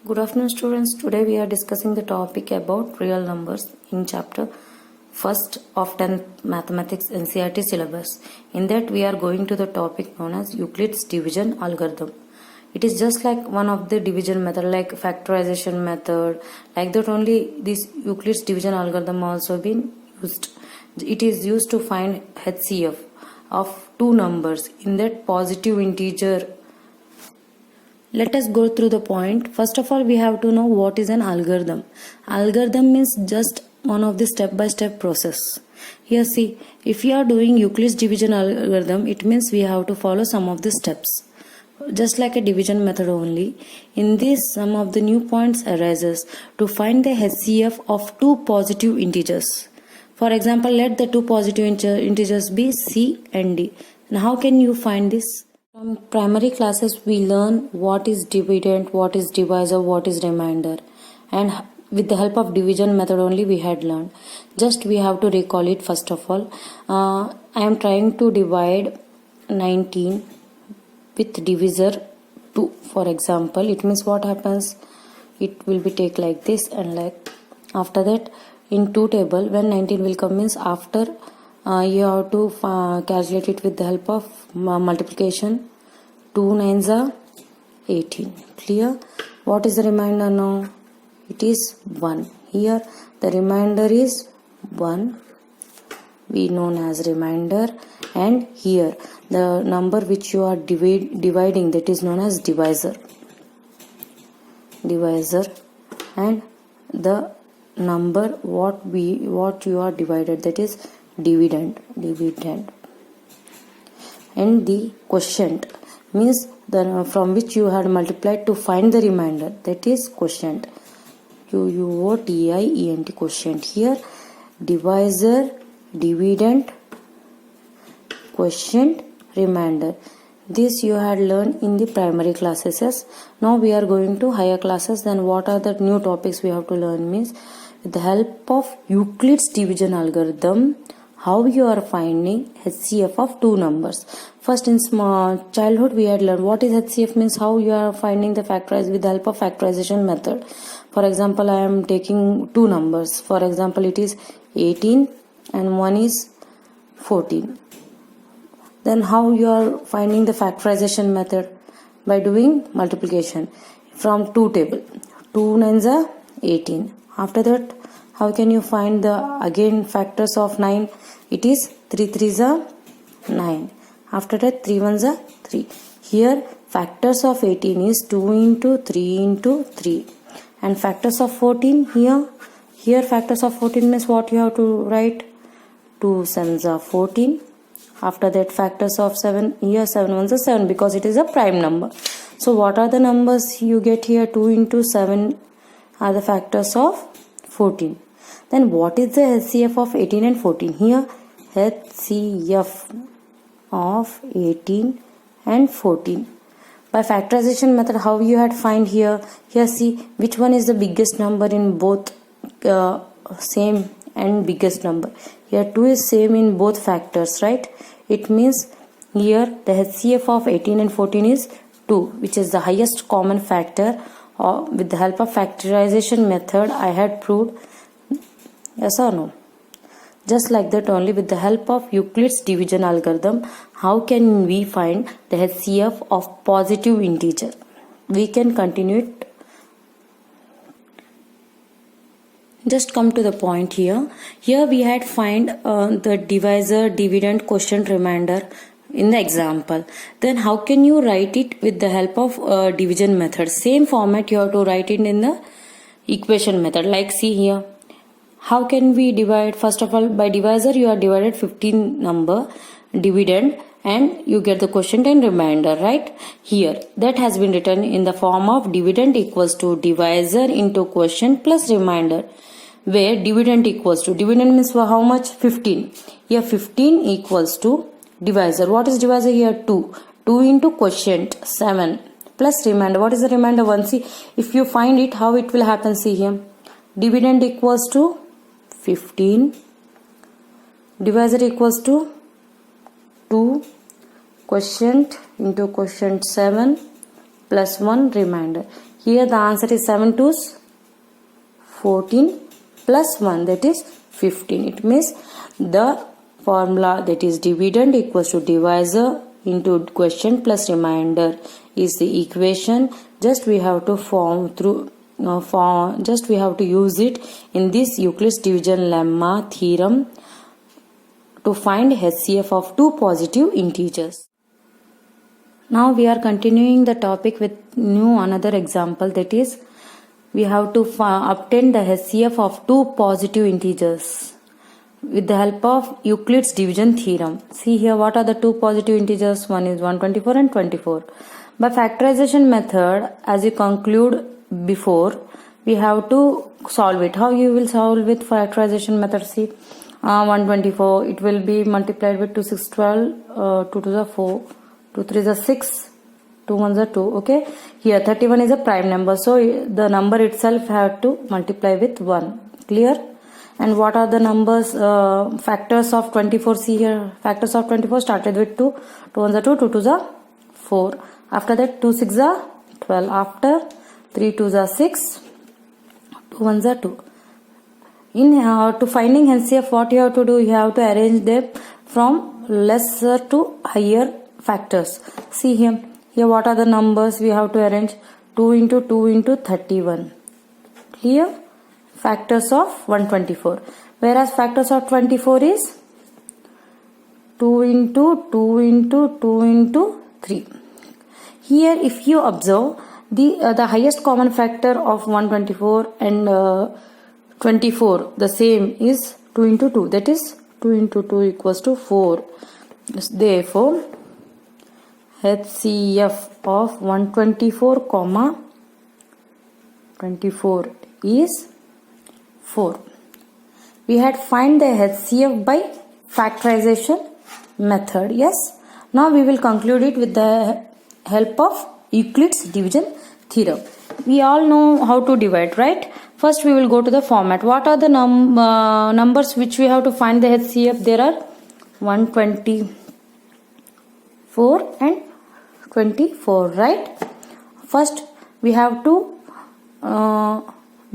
Good afternoon, students. Today we are discussing the topic about real numbers in chapter 1st of 10th Mathematics NCERT syllabus. In that we are going to the topic known as Euclid's division algorithm. It is just like one of the division method like factorization method. Like that only this Euclid's division algorithm also been used. It is used to find HCF of two numbers in that positive integer. Let us go through the point. First of all, we have to know what is an algorithm. Algorithm means just one of the step-by-step process. Here see, if we are doing Euclid's division algorithm, it means we have to follow some of the steps. Just like a division method only. In this, some of the new points arises to find the HCF of two positive integers. For example, let the two positive integers be C and D. Now how can you find this? From primary classes we learn what is dividend, what is divisor, what is remainder, and with the help of division method only we had learned. Just we have to recall it first of all. I am trying to divide 19 with divisor 2. For example, it means what happens? It will be take like this and like after that in 2 table when 19 will come means after you have to calculate it with the help of multiplication. 2 9s are 18. Clear? What is the remainder now? It is 1. Here the remainder is 1. We known as remainder, and here the number which you are dividing, that is known as divisor. And the number what you are divided, that is dividend. And the quotient means the from which you had multiplied to find the remainder, that is quotient. QUOTIENT, quotient. Here divisor, dividend, quotient, remainder. This you had learned in the primary classes. Yes. Now we are going to higher classes. Then what are the new topics we have to learn means with the help of Euclid's division algorithm, how you are finding HCF of two numbers. First, in childhood we had learned what is HCF means how you are finding the factorize with the help of factorization method. For example, I am taking two numbers. For example, it is 18 and one is 14. Then how you are finding the factorization method? By doing multiplication from 2 table. 2 9s are 18. After that, how can you find the again factors of 9? It is 3 3s are 9. After that, 3 1s are 3. Here factors of 18 is 2 into 3 into 3. And factors of 14 here factors of 14 means what you have to write? 2 7s are 14. After that, factors of 7, here 7 1s are 7 because it is a prime number. So what are the numbers you get here? 2 into 7 are the factors of 14. Then what is the HCF of 18 and 14? Here HCF of 18 and 14. By factorization method, how you had find here? Here see which one is the biggest number in both same and biggest number. Here 2 is same in both factors, right? It means here the HCF of 18 and 14 is 2, which is the highest common factor. With the help of factorization method, I had proved. Yes or no? Just like that only with the help of Euclid's division algorithm, how can we find the HCF of positive integer? We can continue it. Just come to the point here. Here we had find the divisor, dividend, quotient, remainder in the example. Then how can you write it with the help of division method? Same format you have to write it in the equation method. Like see here. How can we divide? First of all, by divisor you are divided 15 number, dividend, and you get the quotient and remainder, right? Here that has been written in the form of dividend equals to divisor into quotient plus remainder, where dividend equals to, dividend means for how much? 15. Here 15 equals to divisor. What is divisor here? 2. 2 into quotient 7 plus remainder. What is the remainder? 1. See, if you find it, how it will happen? See here. Dividend equals to 15. Divisor equals to 2. Quotient into quotient 7 plus 1 remainder. Here the answer is 7 2s 14 plus 1, that is 15. It means the formula, that is dividend equals to divisor into quotient plus remainder, is the equation. Just we have to just we have to use it in this Euclid's division lemma theorem to find HCF of two positive integers. Now we are continuing the topic with another example, that is we have to obtain the HCF of two positive integers with the help of Euclid's division theorem. See here, what are the two positive integers? One is 124 and 24. By factorization method, as you conclude before, we have to solve it. How you will solve with factorization method? See, 124, it will be multiplied with 2 6 12, 2 2 is 4, 2 3 is 6, 2 1 is 2. Okay, here 31 is a prime number, so the number itself have to multiply with 1. Clear? And what are the numbers, factors of 24? See here, factors of 24 started with 2, 2 1 is 2, 2 2 is 4. After that 2 6 is 12. After 3 2 is 6, 2 1 is 2. In to finding HCF, what you have to do? You have to arrange them from lesser to higher factors. See here, what are the numbers we have to arrange? 2 into 2 into 31. Clear? Factors of 124. Whereas factors of 24 is 2 into 2 into 2 into 3. Here if you observe, the highest common factor of 124 and 24, the same is 2 into 2, that is 2 into 2 equals to 4. Therefore HCF of 124 comma 24 is 4. We had find the HCF by factorization method. Yes. Now we will conclude it with the help of Euclid's division theorem. We all know how to divide, right? First we will go to the format. What are the numbers which we have to find the HCF? There are 124 and 24, right? First we have to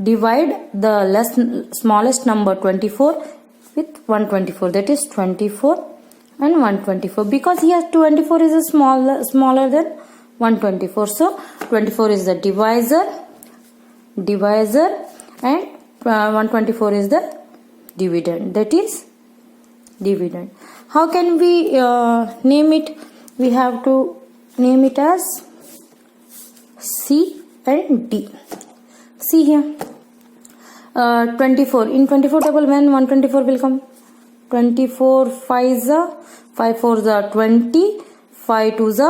divide the smallest number 24 with 124, that is 24 and 124, because here 24 is a smaller than 124, so 24 is the divisor and 124 is the dividend, that is dividend. How can we name it? We have to name it as C and D. See here, 24. In 24 table, when 124 will come? 24 5 is 5 4 is 20, 5 2 is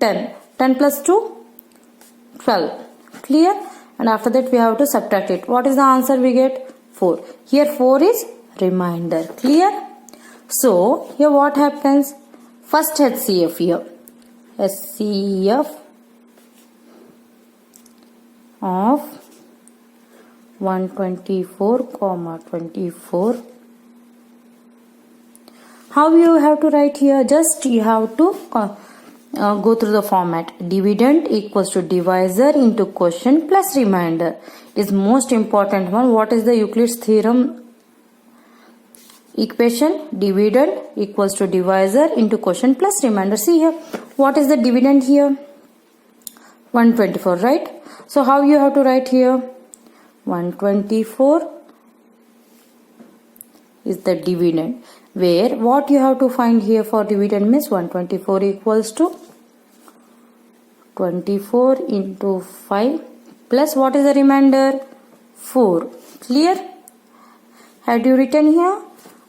10. 10 plus 2, 12. Clear? And after that we have to subtract it. What is the answer we get? 4. Here 4 is remainder. Clear? So here what happens? First HCF here. HCF of 124 comma 24. How you have to write here? Just you have to go through the format. Dividend equals to divisor into quotient plus remainder is most important one. What is the Euclid's theorem equation? Dividend equals to divisor into quotient plus remainder. See here, what is the dividend here? 124, right? So how you have to write here? 124 is the dividend, where what you have to find here for dividend means 124 equals to 24 into 5 plus what is the remainder? 4. Clear? Had you written here?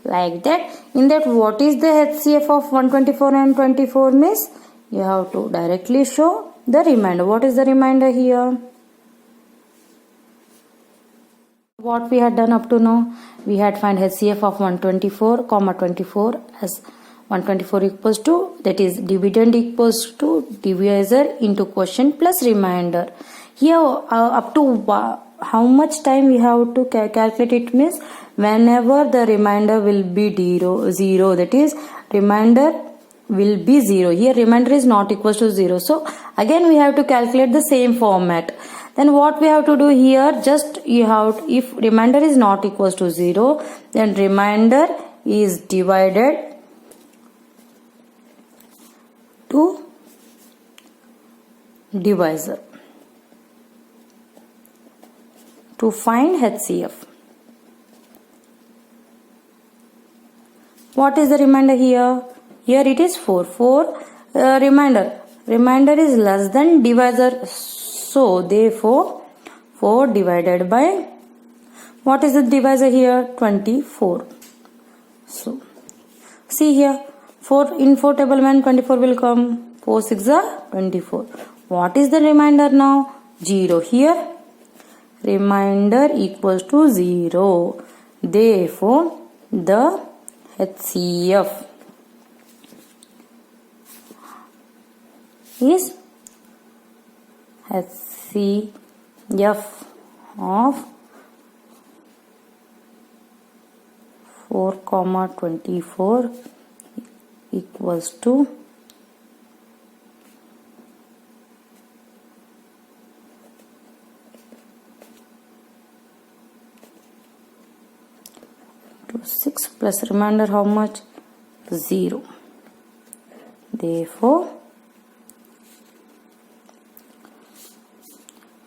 Like that. In that, what is the HCF of 124 and 24 means? You have to directly show the remainder. What is the remainder here? What we had done up to now, we had find HCF of 124 comma 24 as 124 equals to, that is dividend equals to divisor into quotient plus remainder. Here up to how much time we have to calculate it means whenever the remainder will be 0, that is remainder will be 0. Here remainder is not equals to 0. So again we have to calculate the same format. Then what we have to do here, just you have, if remainder is not equals to 0, then remainder is divided to divisor to find HCF. What is the remainder here? Here it is 4. Remainder is less than divisor. So therefore 4 divided by, what is the divisor here? 24. So see here, 4 in 4 table when 24 will come. 4 6 are 24. What is the remainder now? 0 here. Remainder equals to 0. Therefore the HCF is HCF of 4,24 equals to 6 plus remainder how much? 0. Therefore,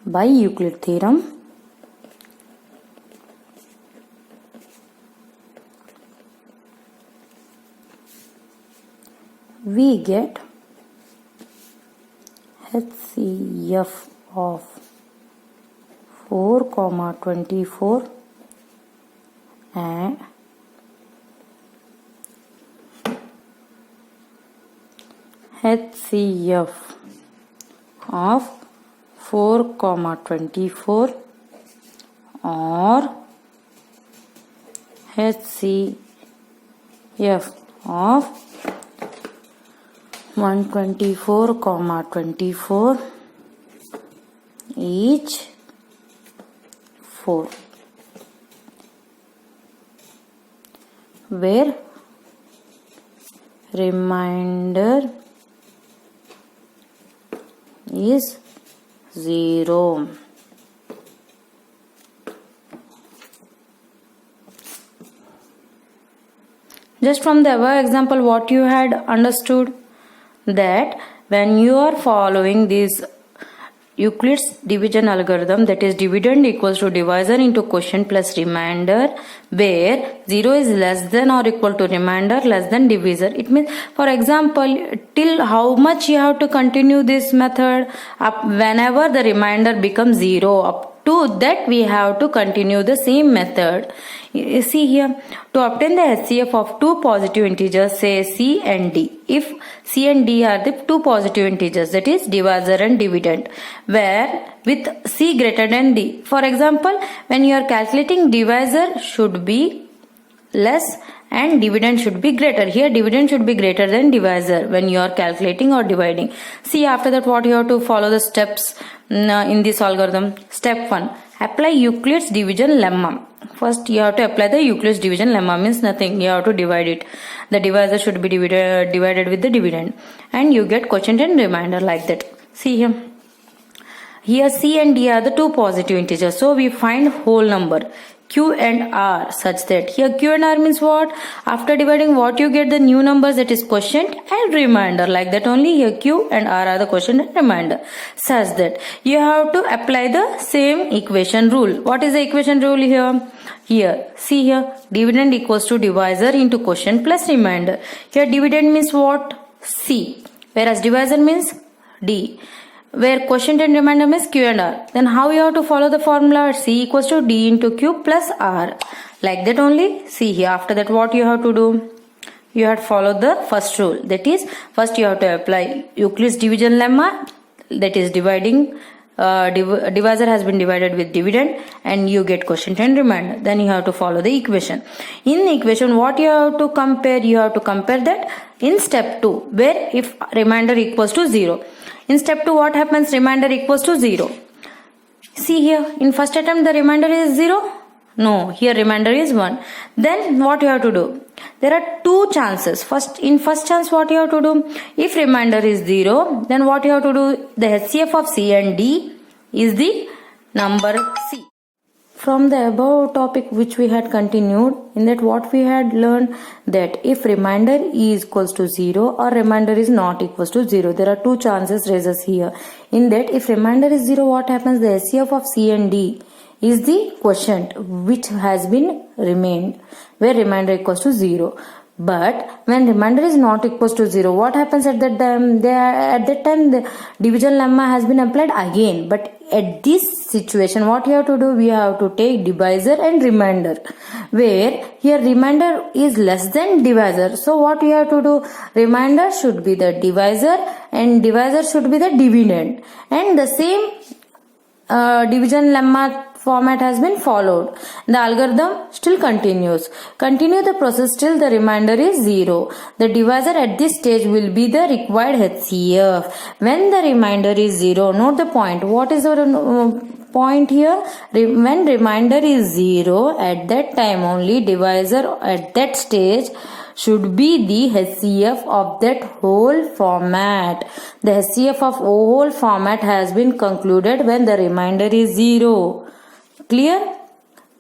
by Euclid theorem, we get HCF of 4,24 and HCF of 4,24 or HCF of 124,24 each 4, where remainder is 0. Just from the above example, what you had understood, that when you are following this Euclid's division algorithm, that is dividend equals to divisor into quotient plus remainder, where 0 is less than or equal to remainder less than divisor. It means, for example, till how much you have to continue this method? Up whenever the remainder becomes 0, up to that we have to continue the same method. You see here, to obtain the HCF of two positive integers, say C and D. If C and D are the two positive integers, that is divisor and dividend, where with C greater than D. For example, when you are calculating, divisor should be less and dividend should be greater. Here dividend should be greater than divisor when you are calculating or dividing. See, after that what you have to follow the steps in this algorithm. Step 1, apply Euclid's division lemma. First you have to apply the Euclid's division lemma, means nothing, you have to divide it. The divisor should be divided with the dividend and you get quotient and remainder like that. See here. Here C and D are the two positive integers, so we find whole number Q and R such that here Q and R means what? After dividing, what you get the new numbers, that is quotient and remainder, like that only. Here Q and R are the quotient and remainder, such that you have to apply the same equation rule. What is the equation rule here? Here, see here, dividend equals to divisor into quotient plus remainder. Here dividend means what? C, whereas divisor means D, where quotient and remainder means Q and R. Then how you have to follow the formula? C equals to D into Q plus R, like that only. See here, after that what you have to do? You have to follow the first rule, that is first you have to apply Euclid's division lemma, that is dividing divisor has been divided with dividend and you get quotient and remainder. Then you have to follow the equation. In the equation, what you have to compare? You have to compare that in step 2, where if remainder equals to 0. In step 2 what happens? Remainder equals to 0. See here, in first attempt the remainder is 0. No, here remainder is 1. Then what you have to do? There are two chances. In first chance what you have to do? If remainder is 0, then what you have to do? The HCF of C and D is the number C. From the above topic which we had continued, in that what we had learned, that if remainder is equals to 0 or remainder is not equals to 0, there are two chances raises here. In that, if remainder is 0, what happens? The HCF of C and D is the quotient which has been remained, where remainder equals to 0. But when remainder is not equals to 0, what happens at that time? At that time the division lemma has been applied again. But at this situation, what you have to do? We have to take divisor and remainder, where here remainder is less than divisor. So what you have to do? Remainder should be the divisor and divisor should be the dividend. And the same division lemma format has been followed. The algorithm still continues. Continue the process till the remainder is 0. The divisor at this stage will be the required HCF. When the remainder is 0, note the point. What is the point here? When remainder is 0, at that time only divisor at that stage should be the HCF of that whole format. The HCF of whole format has been concluded when the remainder is 0. Clear?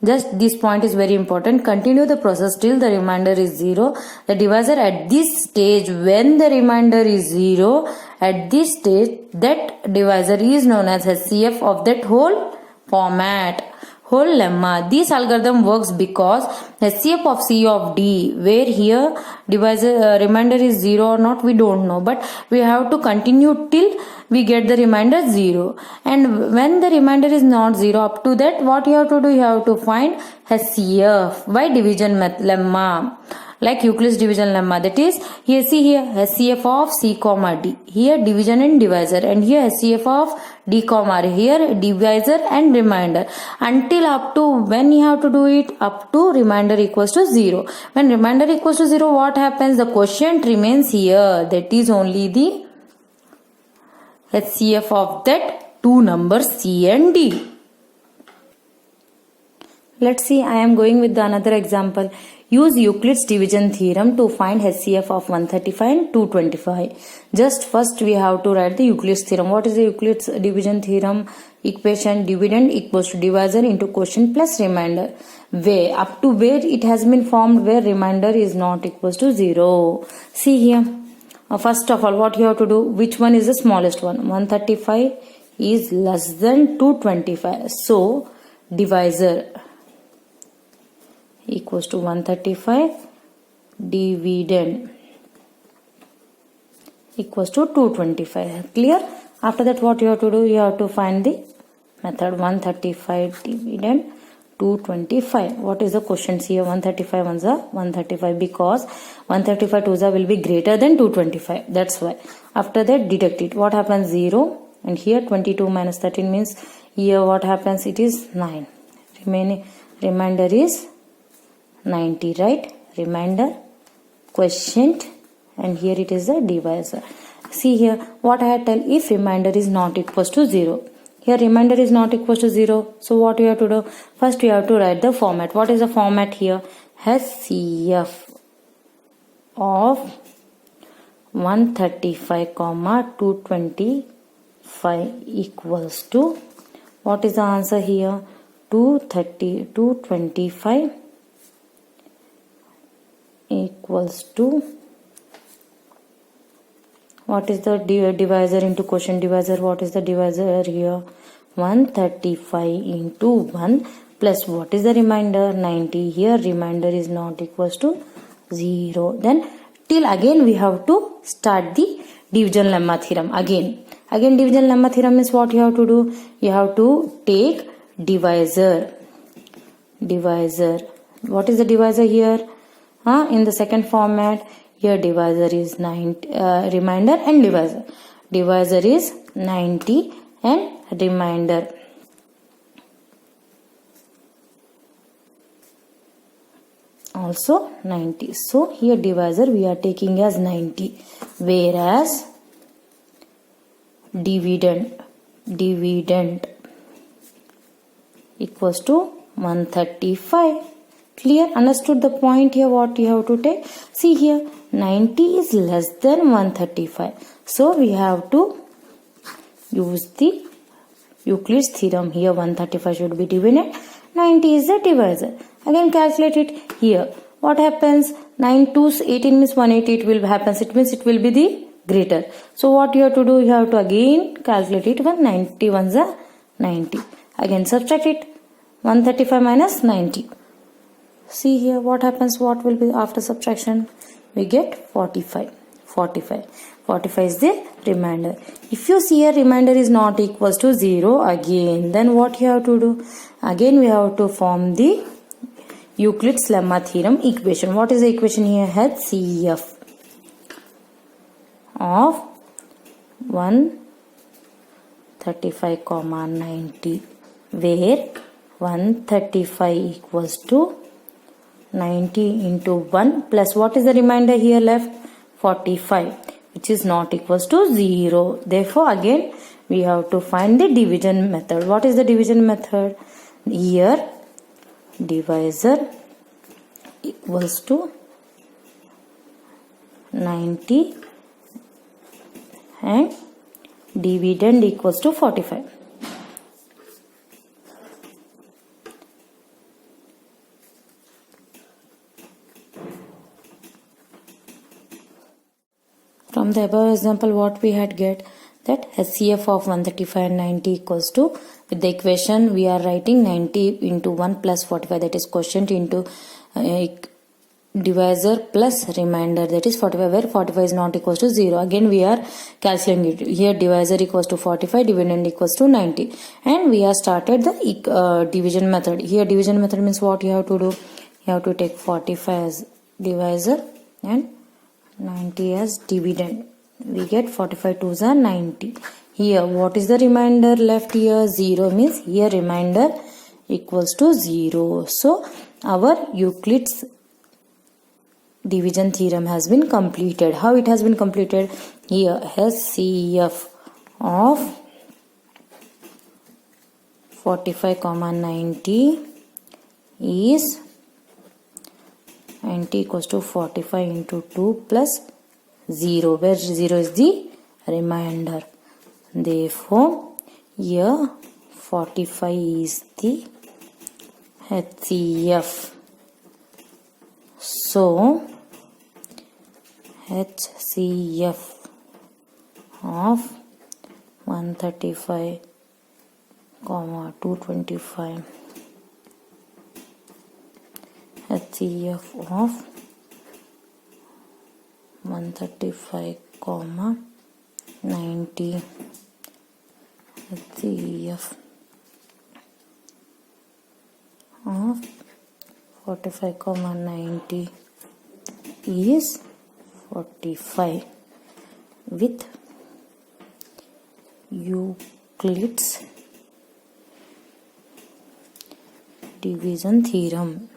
Just this point is very important. Continue the process till the remainder is 0. The divisor at this stage, when the remainder is 0, at this stage, that divisor is known as HCF of that whole format, whole lemma. This algorithm works because HCF of C of D, where here divisor remainder is 0 or not, we don't know, but we have to continue till we get the remainder 0. And when the remainder is not 0, up to that, what you have to do? You have to find HCF by division lemma, like Euclid's division lemma. That is, here see here HCF of C comma D, here division and divisor, and here HCF of D comma R, here divisor and remainder, until up to when you have to do it, up to remainder equals to 0. When remainder equals to 0, what happens? The quotient remains here, that is only the HCF of that two numbers C and D. Let's see, I am going with the another example. Use Euclid's division theorem to find HCF of 135 and 225. Just first we have to write the Euclid's theorem. What is the Euclid's division theorem? Equation dividend equals to divisor into quotient plus remainder. Where up to where it has been formed, where remainder is not equals to 0. See here. First of all, what you have to do? Which one is the smallest one? 135 is less than 225. So divisor equals to 135, dividend equals to 225. Clear? After that, what you have to do? You have to find the method. 135 dividend 225. What is the quotient here? 135 ones are 135, because 135 twos will be greater than 225. That's why. After that, deduct it. What happens? 0. And here 22 minus 13 means here what happens? It is 9. Remainder is 90, right? Remainder, quotient, and here it is the divisor. See here, what I had tell, if remainder is not equals to 0. Here remainder is not equals to 0. So what you have to do? First you have to write the format. What is the format here? HCF of 135 comma 225 equals to, what is the answer here? 225 equals to, what is the divisor into quotient divisor? What is the divisor here? 135 into 1 plus what is the remainder? 90. Here remainder is not equals to 0. Then till again we have to start the division lemma theorem again. Again division lemma theorem is what you have to do? You have to take divisor. What is the divisor here? In the second format, here divisor is 90, remainder and divisor. Divisor is 90 and remainder. Also 90. So here divisor we are taking as 90, whereas dividend equals to 135. Clear? Understood the point here? What you have to take? See here, 90 is less than 135. So we have to use the Euclid's theorem. Here 135 should be divided. 90 is the divisor. Again calculate it here. What happens? 9 to 18 means 180 it will happen. It means it will be the greater. So what you have to do? You have to again calculate it. 190 ones are 90. Again subtract it. 135 minus 90. See here what happens. What will be after subtraction? We get 45. 45 is the remainder. If you see a remainder is not equals to 0 again, then what you have to do? Again we have to form the Euclid's lemma theorem equation. What is the equation here? HCF of 135, 90, where 135 equals to 90 into 1 plus what is the remainder here left? 45, which is not equals to 0. Therefore again we have to find the division method. What is the division method? Here divisor equals to 90 and dividend equals to 45. From the above example, what we had get that HCF of 135 and 90 equals to, with the equation we are writing 90 into 1 plus 45, that is quotient into divisor plus remainder, that is 45, where 45 is not equals to 0. Again we are calculating it. Here divisor equals to 45, dividend equals to 90, and we have started the division method. Here division method means what you have to do? You have to take 45 as divisor and 90 as dividend. We get 45 2s are 90. Here what is the remainder left here? 0 means here remainder equals to 0. So our Euclid's division theorem has been completed. How it has been completed? Here HCF of 45, 90 is 90 equals to 45 into 2 plus 0, where 0 is the remainder. Therefore here 45 is the HCF. So HCF of 135, 225, HCF of 135, 90, HCF of 45, 90 is 45 with Euclid's division theorem.